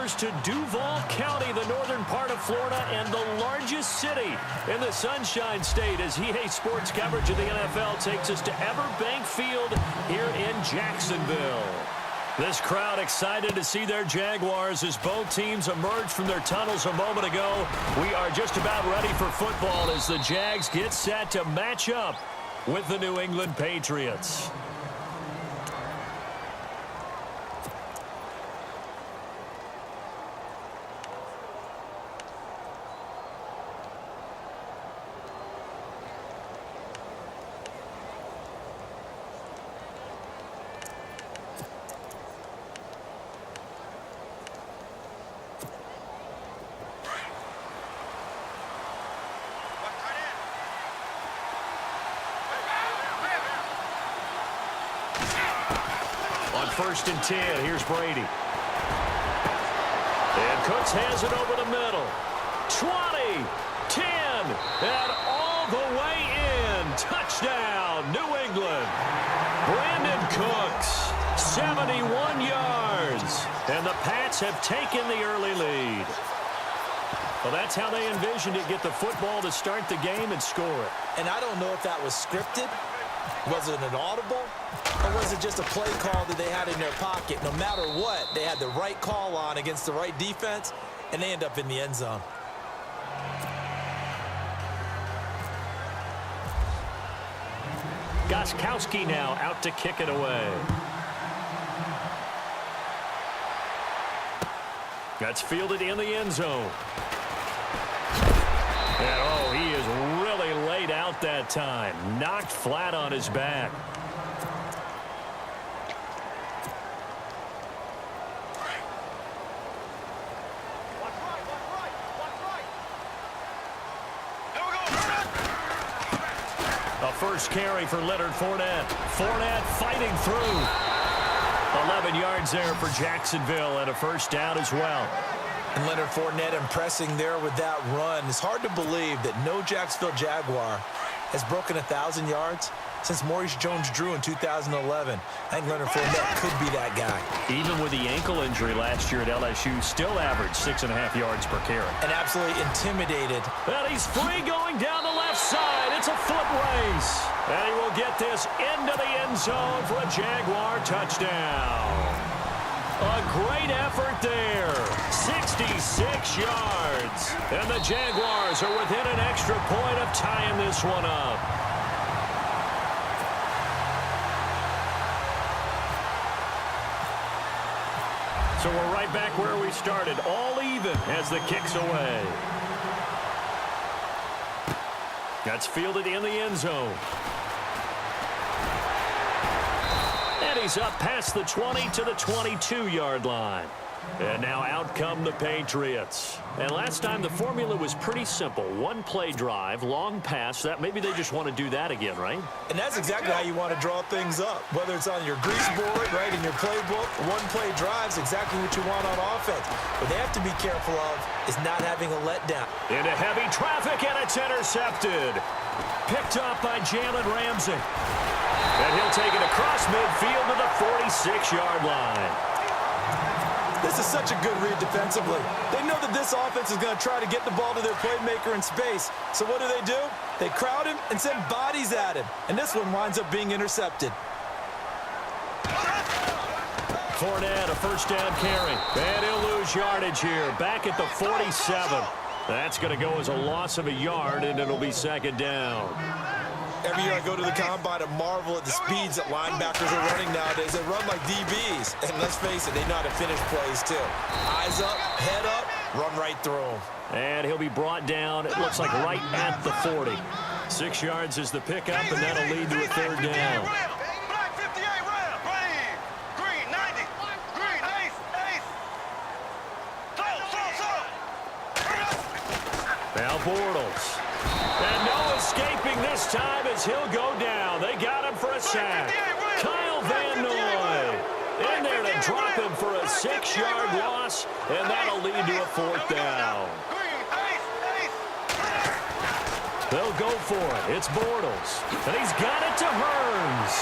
To Duval County, the northern part of Florida, and the largest city in the Sunshine State, as EA Sports coverage of the NFL takes us to Everbank Field here in Jacksonville. This crowd excited to see their Jaguars as both teams emerged from their tunnels a moment ago. We are just about ready for football as the Jags get set to match up with the New England Patriots. First and 10, here's Brady. And Cooks has it over the middle. 20, 10, and all the way in. Touchdown, New England. Brandon Cooks, 71 yards. And the Pats have taken the early lead. Well, that's how they envisioned it, get the football to start the game and score it. And I don't know if that was scripted. Was it an audible? Or was it just a play call that they had in their pocket? No matter what, they had the right call on against the right defense, and they end up in the end zone. Gostkowski now out to kick it away. That's fielded in the end zone. And, oh, he is really laid out that time. Knocked flat on his back. A first carry for Leonard Fournette. Fournette fighting through. 11 yards there for Jacksonville and a first down as well. And Leonard Fournette impressing there with that run. It's hard to believe that no Jacksonville Jaguar has broken 1,000 yards since Maurice Jones-Drew in 2011. I think Leonard Fournette could be that guy. Even with the ankle injury last year at LSU, still averaged 6.5 yards per carry. And absolutely intimidated. And he's free going down the left side. It's a foot race. And he will get this into the end zone for a Jaguar touchdown. A great effort there. 66 yards. And the Jaguars are within an extra point of tying this one up. So we're right back where we started. All even as the kick's away. That's fielded in the end zone. And he's up past the 20 to the 22-yard line. And now out come the Patriots. And last time the formula was pretty simple. One play drive, long pass. That maybe they just want to do that again, right? And that's exactly how you want to draw things up. Whether it's on your grease board, right, in your playbook, one play drive's exactly what you want on offense. What they have to be careful of is not having a letdown. Into heavy traffic, and it's intercepted. Picked up by Jalen Ramsey. And he'll take it across midfield to the 46-yard line. This is such a good read defensively. They know that this offense is going to try to get the ball to their playmaker in space. So what do? They crowd him and send bodies at him. And this one winds up being intercepted. Fournette, a first down carry. And he'll lose yardage here. Back at the 47. That's going to go as a loss of a yard, and it'll be second down. Every year I go to the combine and marvel at the speeds that linebackers are running nowadays. They run like DBs. And let's face it, they know how to finish plays too. Eyes up, head up, run right through them. And he'll be brought down, it looks like right at the 40. 6 yards is the pickup, and that'll lead to a third down. Now Bortles. And no escaping this time as he'll go down. They got him for a sack. Kyle Van Noy in there to drop him for a 6-yard loss, and that'll lead to a fourth down. They'll go for it. It's Bortles. And he's got it to Hearns.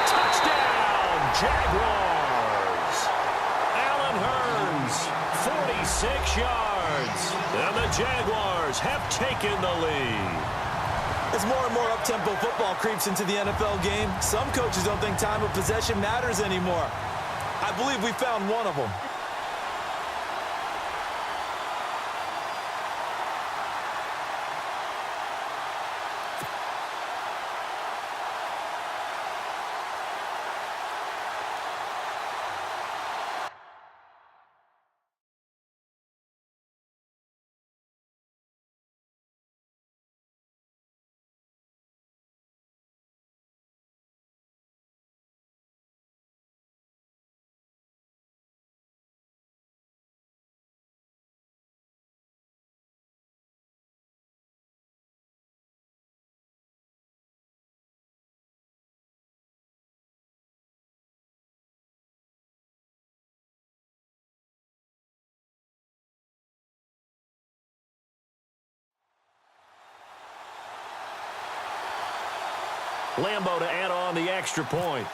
Touchdown, Jaguars. 6 yards. And the Jaguars have taken the lead. As more and more up-tempo football creeps into the NFL game, some coaches don't think time of possession matters anymore. I believe we found one of them. Lambo to add on the extra point.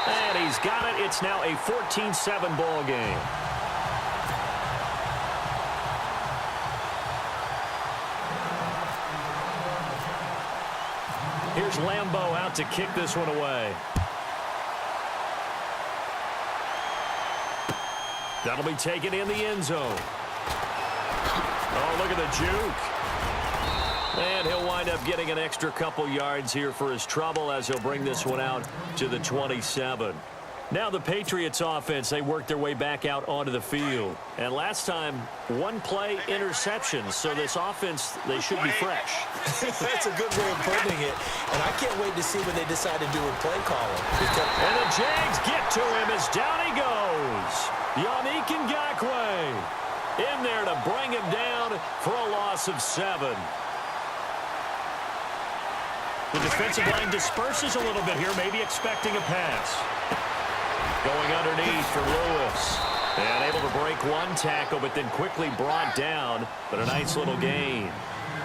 And he's got it. It's now a 14-7 ball game. Here's Lambo out to kick this one away. That'll be taken in the end zone. Oh, look at the juke. And he'll wind up getting an extra couple yards here for his trouble as he'll bring this one out to the 27. Now the Patriots offense, they work their way back out onto the field. And last time, one play interception. So this offense, they should be fresh. That's a good way of putting it. And I can't wait to see what they decide to do with play calling. And the Jags get to him as down he goes. Yannick Ngakoue in there to bring him down for a loss of 7. The defensive line disperses a little bit here, maybe expecting a pass. Going underneath for Lewis. And able to break one tackle, but then quickly brought down. But a nice little gain.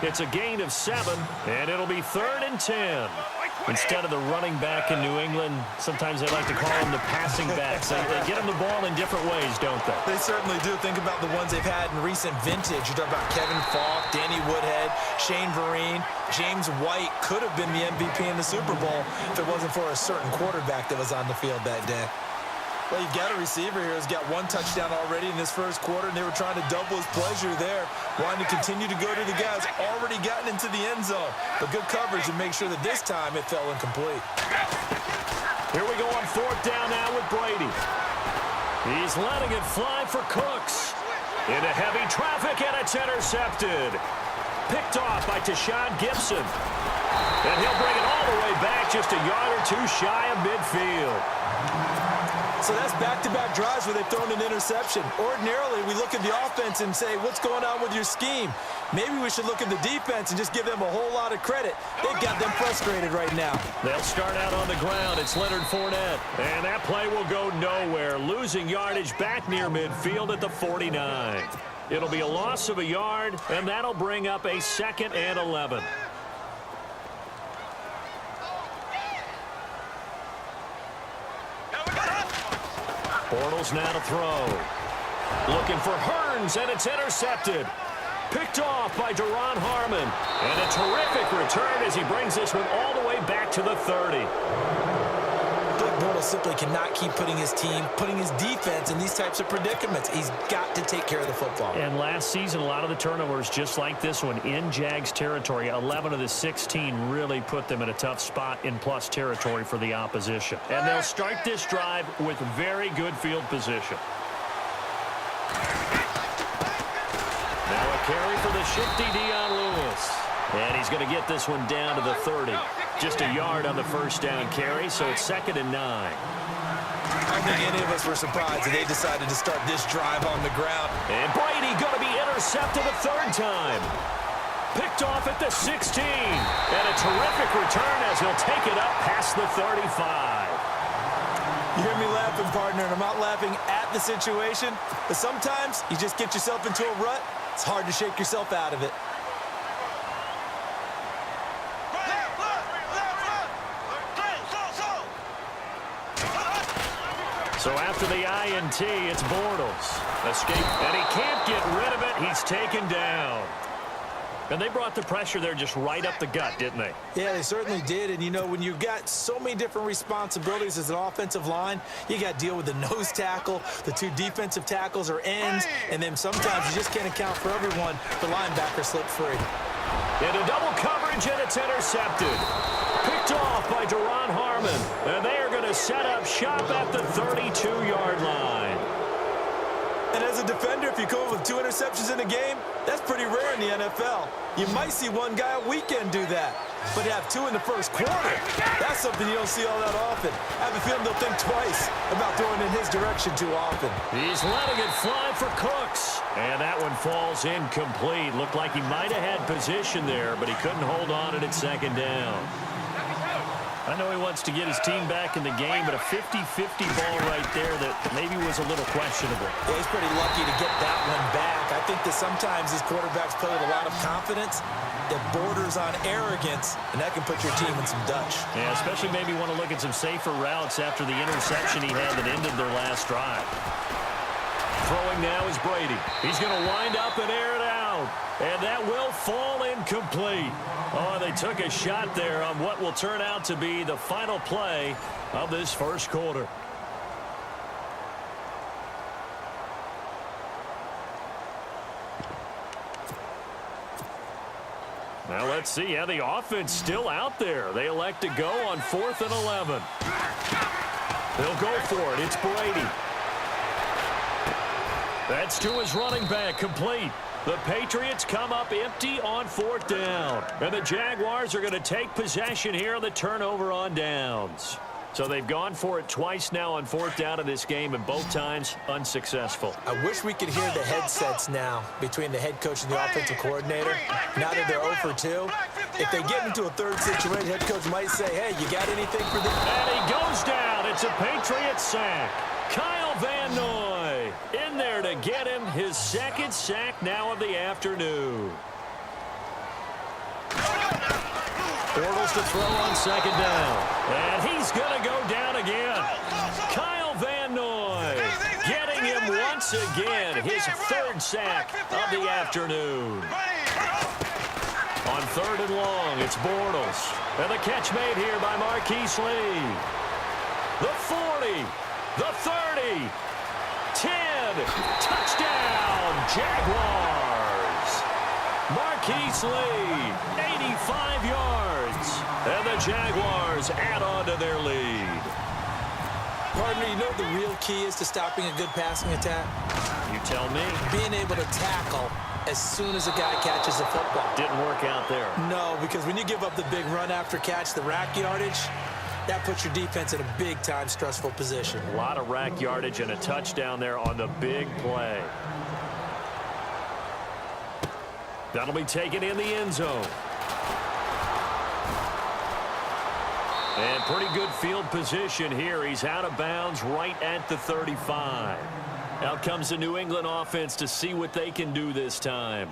It's a gain of 7, and it'll be 3rd and 10. Instead of the running back in New England, sometimes they like to call them the passing backs. They get them the ball in different ways, don't they? They certainly do. Think about the ones they've had in recent vintage. You're talking about Kevin Falk, Danny Woodhead, Shane Vereen, James White could have been the MVP in the Super Bowl if it wasn't for a certain quarterback that was on the field that day. Well, you've got a receiver here who's got 1 touchdown already in this first quarter, and they were trying to double his pleasure there, wanting to continue to go to the guys already gotten into the end zone. But good coverage and make sure that this time it fell incomplete. Here we go on 4th down now with Brady. He's letting it fly for Cooks. Into heavy traffic, and it's intercepted. Picked off by Tashawn Gibson. And he'll bring it all the way back just a yard or 2 shy of midfield. So that's back-to-back drives where they've thrown an interception. Ordinarily, we look at the offense and say, what's going on with your scheme? Maybe we should look at the defense and just give them a whole lot of credit. They've got them frustrated right now. They'll start out on the ground. It's Leonard Fournette. And that play will go nowhere. Losing yardage back near midfield at the 49. It'll be a loss of a yard, and that'll bring up a 2nd and 11. Bortles now to throw. Looking for Hearns, and it's intercepted. Picked off by Duron Harmon. And a terrific return as he brings this one all the way back to the 30. Bortles simply cannot keep putting his team, putting his defense in these types of predicaments. He's got to take care of the football. And last season, a lot of the turnovers, just like this one, in Jags territory, 11 of the 16 really put them in a tough spot in plus territory for the opposition. And they'll start this drive with very good field position. Now a carry for the shifty Dion Lewis. And he's going to get this one down to the 30. Just a yard on the first down carry, so it's 2nd and 9. I don't think any of us were surprised that they decided to start this drive on the ground. And Brady going to be intercepted a 3rd time. Picked off at the 16. And a terrific return as he'll take it up past the 35. You hear me laughing, partner, and I'm not laughing at the situation, but sometimes you just get yourself into a rut. It's hard to shake yourself out of it. So after the INT, it's Bortles. Escape, and he can't get rid of it. He's taken down. And they brought the pressure there just right up the gut, didn't they? Yeah, they certainly did. And, you know, when you've got so many different responsibilities as an offensive line, you got to deal with the nose tackle, the two defensive tackles or ends, and then sometimes you just can't account for everyone. The linebacker slipped free. Into double coverage, and it's intercepted. Picked off by Duron Harmon. And they are going to set up shop at the 32-yard line. And as a defender, if you come up with 2 interceptions in a game, that's pretty rare in the NFL. You might see one guy a weekend do that. But to have 2 in the first quarter, that's something you don't see all that often. I have a feeling they'll think twice about throwing in his direction too often. He's letting it fly for Cooks. And that one falls incomplete. Looked like he might have had position there, but he couldn't hold on at second down. I know he wants to get his team back in the game, but a 50-50 ball right there that maybe was a little questionable. Yeah, he's pretty lucky to get that one back. I think that sometimes these quarterbacks play with a lot of confidence that borders on arrogance, and that can put your team in some Dutch. Yeah, especially maybe want to look at some safer routes after the interception he had that ended their last drive. Throwing now is Brady. He's going to wind up and air it out. And that will fall incomplete. Oh, they took a shot there on what will turn out to be the final play of this first quarter. Now let's see. Yeah, the offense still out there. They elect to go on 4th and 11. They'll go for it. It's Brady. That's to his running back, complete. The Patriots come up empty on 4th down. And the Jaguars are going to take possession here on the turnover on downs. So they've gone for it twice now on 4th down in this game, and both times unsuccessful. I wish we could hear the headsets now between the head coach and the offensive coordinator. Now that they're 0 for 2, if they get into a third situation, head coach might say, hey, you got anything for this? And he goes down. It's a Patriot sack. Kyle Van Noy in there to get him his second sack now of the afternoon. Bortles to throw on 2nd down. And he's going to go down again. Kyle Van Noy getting him once again his 3rd sack of the afternoon. On 3rd and long, it's Bortles. And the catch made here by Marquise Lee. The 40. The 30, 10, touchdown, Jaguars. Marquise Lee, 85 yards, and the Jaguars add on to their lead. Partner, you know what the real key is to stopping a good passing attack? You tell me. Being able to tackle as soon as a guy catches the football. Didn't work out there. No, because when you give up the big run after catch, the rack yardage, that puts your defense in a big-time stressful position. A lot of rack yardage and a touchdown there on the big play. That'll be taken in the end zone. And pretty good field position here. He's out of bounds right at the 35. Out comes the New England offense to see what they can do this time.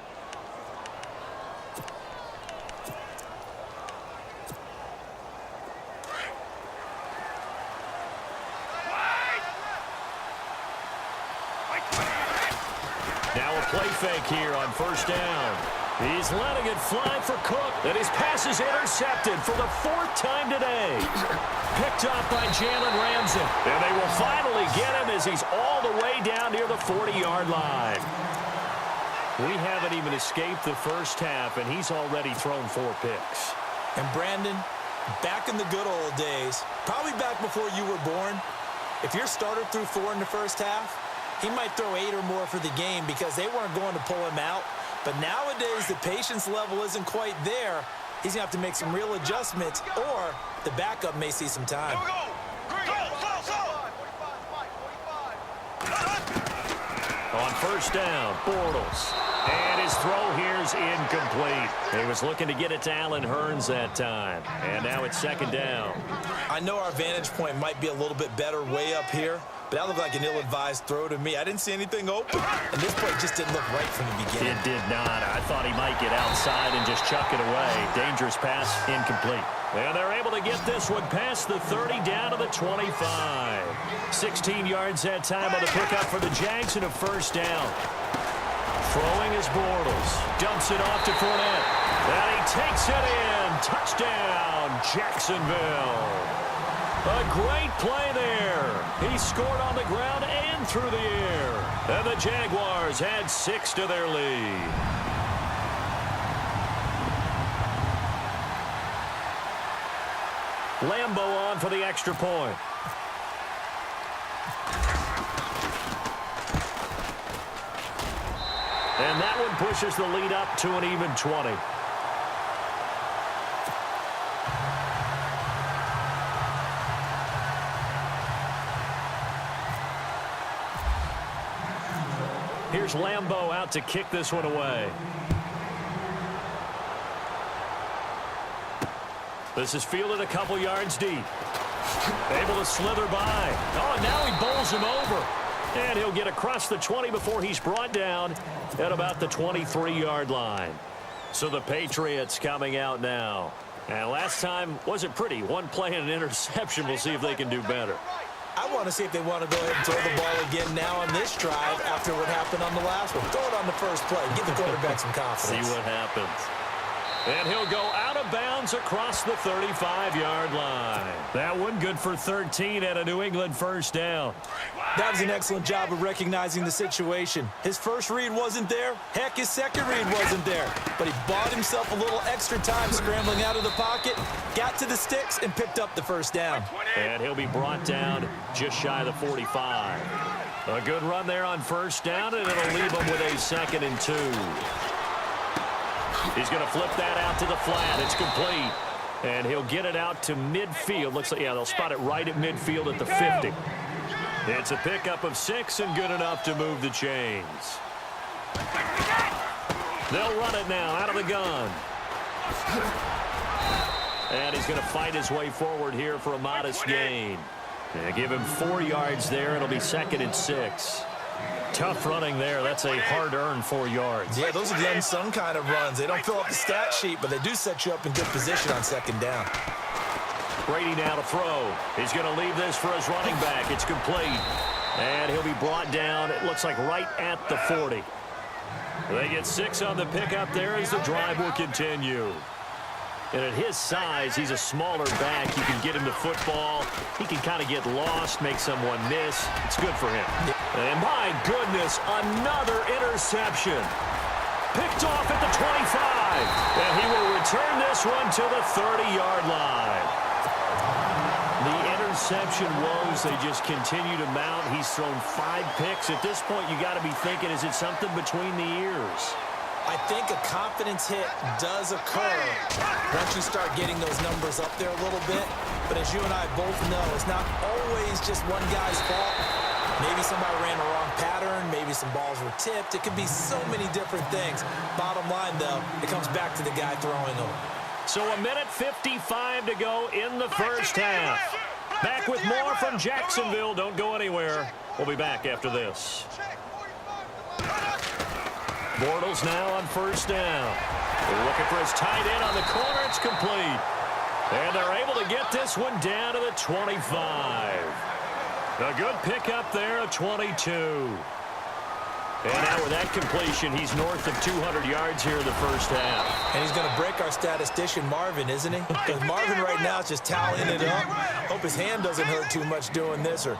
Play fake here on 1st down. He's letting it fly for Cook. And his pass is intercepted for the 4th time today. Picked up by Jalen Ramsey. And they will finally get him as he's all the way down near the 40-yard line. We haven't even escaped the first half, and he's already thrown 4 picks. And Brandon, back in the good old days, probably back before you were born, if your starter threw 4 in the first half, he might throw 8 or more for the game because they weren't going to pull him out. But nowadays, the patience level isn't quite there. He's going to have to make some real adjustments, or the backup may see some time. On 1st down, Bortles. And his throw here is incomplete. He was looking to get it to Allen Hurns that time. And now it's 2nd down. I know our vantage point might be a little bit better way up here, but that looked like an ill-advised throw to me. I didn't see anything open, and this play just didn't look right from the beginning. It did not. I thought he might get outside and just chuck it away. Dangerous pass, incomplete. And they're able to get this one past the 30 down to the 25. 16 yards that time on the pickup for the Jags and a first down. Throwing is Bortles. Dumps it off to Fournette. And he takes it in. Touchdown, Jacksonville. A great play there. He scored on the ground and through the air. And the Jaguars add 6 to their lead. Lambeau on for the extra point. And that one pushes the lead up to an even 20. Here's Lambeau out to kick this one away. This is fielded a couple yards deep. Able to slither by. Oh, now he bowls him over. And he'll get across the 20 before he's brought down at about the 23-yard line. So the Patriots coming out now. And last time wasn't pretty. One play and an interception. We'll see if they can do better. I want to see if they want to go ahead and throw the ball again now on this drive after what happened on the last one. Throw it on the first play. Give the quarterback some confidence. See what happens. And he'll go out of bounds across the 35-yard line. That one good for 13 and a New England first down. That was an excellent job of recognizing the situation. His first read wasn't there. Heck, his second read wasn't there. But he bought himself a little extra time scrambling out of the pocket, got to the sticks, and picked up the first down. And he'll be brought down just shy of the 45. A good run there on first down, and it'll leave him with a 2nd and 2. He's going to flip that out to the flat. It's complete. And he'll get it out to midfield. Looks like, yeah, they'll spot it right at midfield at the 50. It's a pickup of 6 and good enough to move the chains. They'll run it now out of the gun. And he's going to fight his way forward here for a modest gain. And give him 4 yards there. It'll be 2nd and 6. Tough running there. That's a hard-earned 4 yards. Yeah, those are the unsung kind of runs. They don't fill up the stat sheet, but they do set you up in good position on 2nd down. Brady now to throw. He's going to leave this for his running back. It's complete. And he'll be brought down, it looks like, right at the 40. They get 6 on the pickup there as the drive will continue. And at his size, he's a smaller back. You can get him the football. He can kind of get lost, make someone miss. It's good for him. And my goodness, another interception. Picked off at the 25. And he will return this one to the 30-yard line. The interception woes, they just continue to mount. He's thrown 5 picks. At this point, you got to be thinking, is it something between the ears? I think a confidence hit does occur once you start getting those numbers up there a little bit. But as you and I both know, it's not always just one guy's fault. Maybe somebody ran a wrong pattern. Maybe some balls were tipped. It could be so many different things. Bottom line, though, it comes back to the guy throwing them. So a minute 55 to go in the first half. Back with more from Jacksonville. Don't go anywhere. We'll be back after this. Bortles now on first down. They're looking for his tight end on the corner. It's complete. And they're able to get this one down to the 25. A good pickup there, a 22. And now with that completion, he's north of 200 yards here in the first half. And he's going to break our statistician, Marvin, isn't he? Because Marvin right now is just tallying it up. Hope his hand doesn't hurt too much doing this or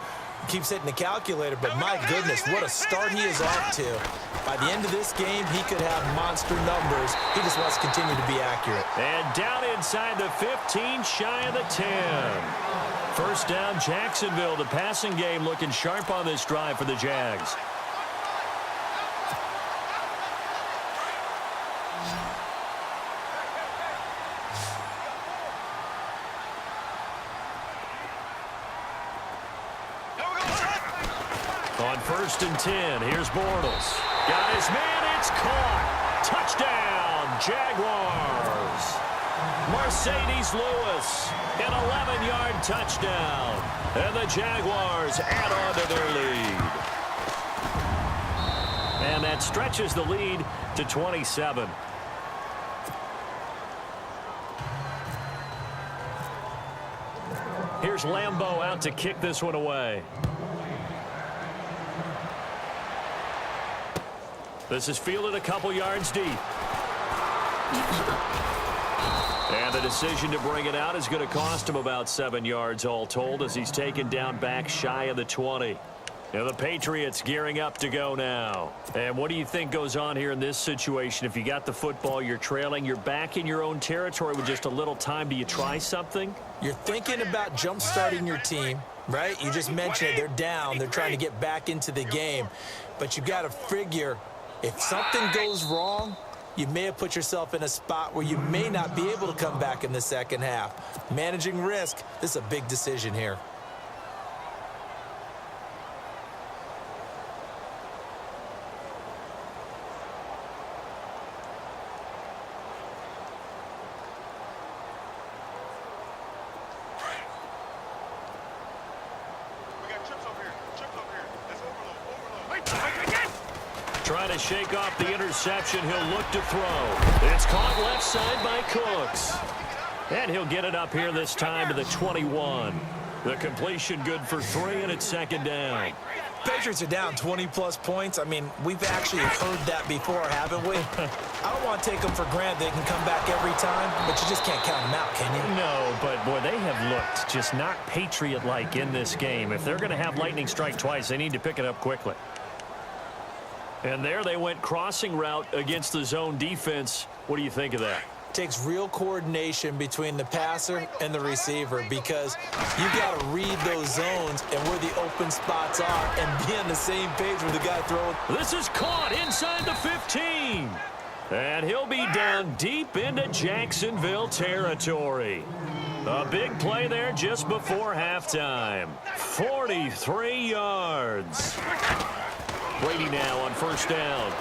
keeps hitting the calculator. But my goodness, what a start he is off to. By the end of this game, he could have monster numbers. He just wants to continue to be accurate. And down inside the 15, shy of the 10. First down, Jacksonville. The passing game looking sharp on this drive for the Jags. On 1st and 10, here's Bortles. Got his man, it's caught. Touchdown, Jaguars. Mercedes Lewis, an 11-yard touchdown. And the Jaguars add on to their lead. And that stretches the lead to 27. Here's Lambeau out to kick this one away. This is fielded a couple yards deep. And the decision to bring it out is going to cost him about 7 yards all told as he's taken down back shy of the 20. Now the Patriots gearing up to go now. And what do you think goes on here in this situation? If you got the football, you're trailing, you're back in your own territory with just a little time. Do you try something? You're thinking about jump-starting your team, right? You just mentioned it. They're down. They're trying to get back into the game. But you got to figure if something goes wrong, you may have put yourself in a spot where you may not be able to come back in the second half. Managing risk, this is a big decision here. Trying to shake off the interception. He'll look to throw. It's caught left side by Cooks. And he'll get it up here this time to the 21. The completion good for 3, and it's second down. Patriots are down 20-plus points. I mean, we've actually heard that before, haven't we? I don't want to take them for granted they can come back every time, but you just can't count them out, can you? No, but, boy, they have looked just not Patriot-like in this game. If they're going to have lightning strike twice, they need to pick it up quickly. And there they went crossing route against the zone defense. What do you think of that? Takes real coordination between the passer and the receiver because you got to read those zones and where the open spots are and be on the same page with the guy throwing. This is caught inside the 15. And he'll be down deep into Jacksonville territory. A big play there just before halftime. 43 yards. Brady now on first down.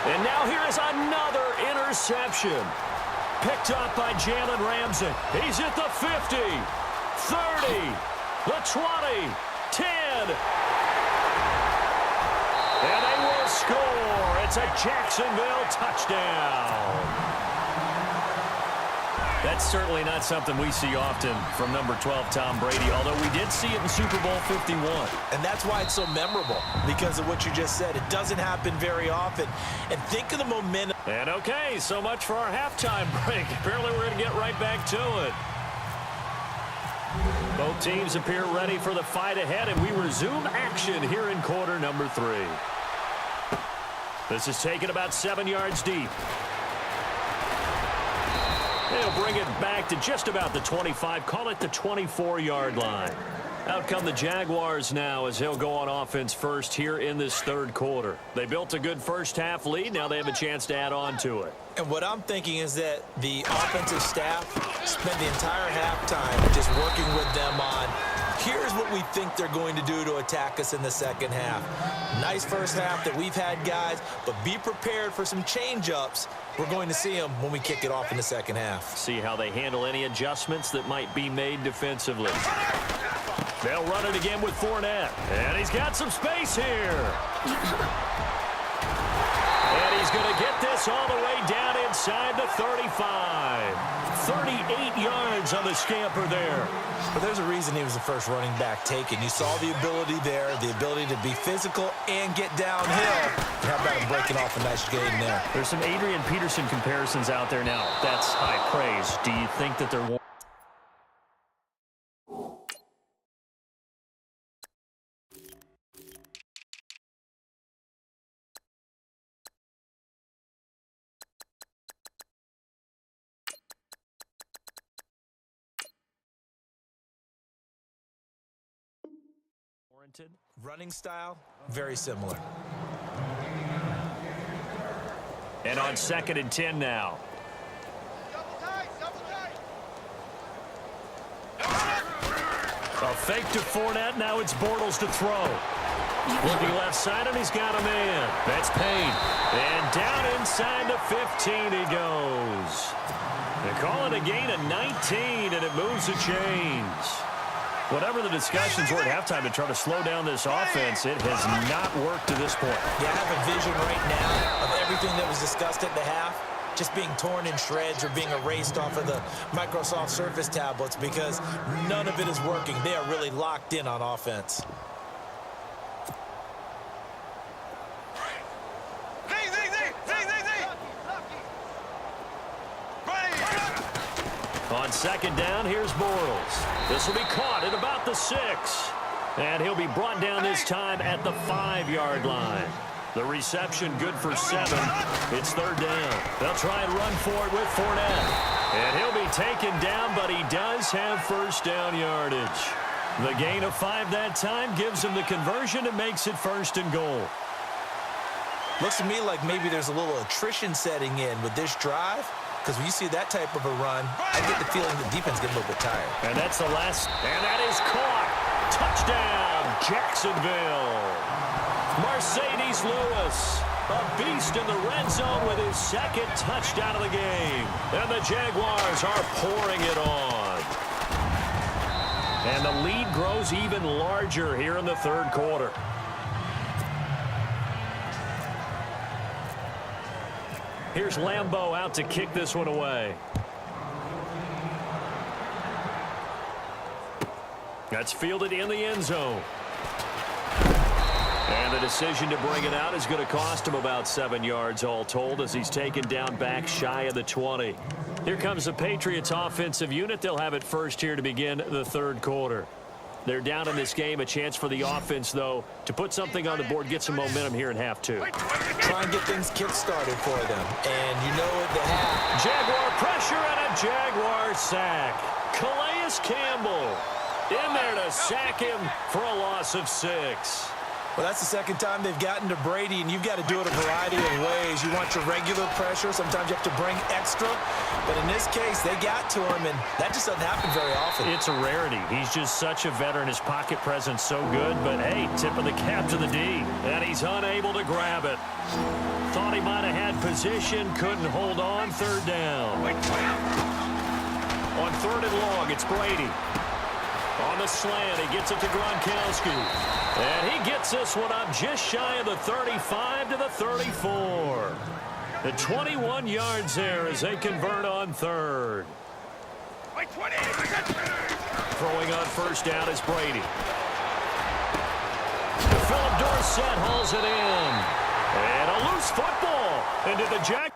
And now here is another interception. Picked up by Jalen Ramsey. He's at the 50, 30, the 20, 10. And they will score. It's a Jacksonville touchdown. That's certainly not something we see often from number 12, Tom Brady, although we did see it in Super Bowl 51. And that's why it's so memorable, because of what you just said. It doesn't happen very often. And think of the momentum. And okay, so much for our halftime break. Apparently we're going to get right back to it. Both teams appear ready for the fight ahead, and we resume action here in quarter number 3. This is taken about 7 yards deep. They'll bring it back to just about the 25, call it the 24-yard line. Out come the Jaguars now as he'll go on offense first here in this third quarter. They built a good first-half lead. Now they have a chance to add on to it. And what I'm thinking is that the offensive staff spent the entire halftime just working with them on, here's what we think they're going to do to attack us in the second half. Nice first half that we've had, guys, but be prepared for some change-ups. We're going to see them when we kick it off in the second half. See how they handle any adjustments that might be made defensively. They'll run it again with Fournette. And he's got some space here. And he's going to get this all the way down inside the 35. 38 yards on the scamper there. But there's a reason he was the first running back taken. You saw the ability there, the ability to be physical and get downhill. And how about him breaking off a nice gain there? There's some Adrian Peterson comparisons out there now. That's high praise. Do you think that they're warranted? Running style, very similar. And on 2nd and 10 now. A fake to Fournette. Now it's Bortles to throw. Looking left side, and he's got a man. That's Payne. And down inside the 15 he goes. They call it a gain of 19, and it moves the chains. Whatever the discussions were at halftime to try to slow down this offense, it has not worked to this point. Yeah, I have a vision right now of everything that was discussed at the half just being torn in shreds or being erased off of the Microsoft Surface tablets because none of it is working. They are really locked in on offense. On second down, here's Bortles. This will be caught at about the 6. And he'll be brought down this time at the 5-yard line. The reception good for 7. It's third down. They'll try and run for it with Fournette. And he'll be taken down, but he does have first down yardage. The gain of 5 that time gives him the conversion and makes it 1st and goal. Looks to me like maybe there's a little attrition setting in with this drive. Because when you see that type of a run, I get the feeling the defense gets a little bit tired. And that's the last. And that is caught. Touchdown, Jacksonville. Mercedes Lewis, a beast in the red zone with his 2nd touchdown of the game. And the Jaguars are pouring it on. And the lead grows even larger here in the 3rd quarter. Here's Lambeau out to kick this one away. That's fielded in the end zone. And the decision to bring it out is going to cost him about 7 yards all told as he's taken down back shy of the 20. Here comes the Patriots offensive unit. They'll have it first here to begin the 3rd quarter. They're down in this game. A chance for the offense, though, to put something on the board, get some momentum here in half 2. Try and get things kick-started for them. And you know at the half. Jaguar pressure and a Jaguar sack. Calais Campbell in there to sack him for a loss of 6. Well, that's the 2nd time they've gotten to Brady, and you've got to do it a variety of ways. You want your regular pressure. Sometimes you have to bring extra. But in this case, they got to him, and that just doesn't happen very often. It's a rarity. He's just such a veteran. His pocket presence so good. But, hey, tip of the cap to the D. And he's unable to grab it. Thought he might have had position. Couldn't hold on. 3rd down. On 3rd and long, it's Brady. On the slant, he gets it to Gronkowski. And he gets this one up just shy of the 35 to the 34. The 21 yards there as they convert on 3rd. Throwing on 1st down is Brady. Philip Dorsett hauls it in. And a loose football into the Jack.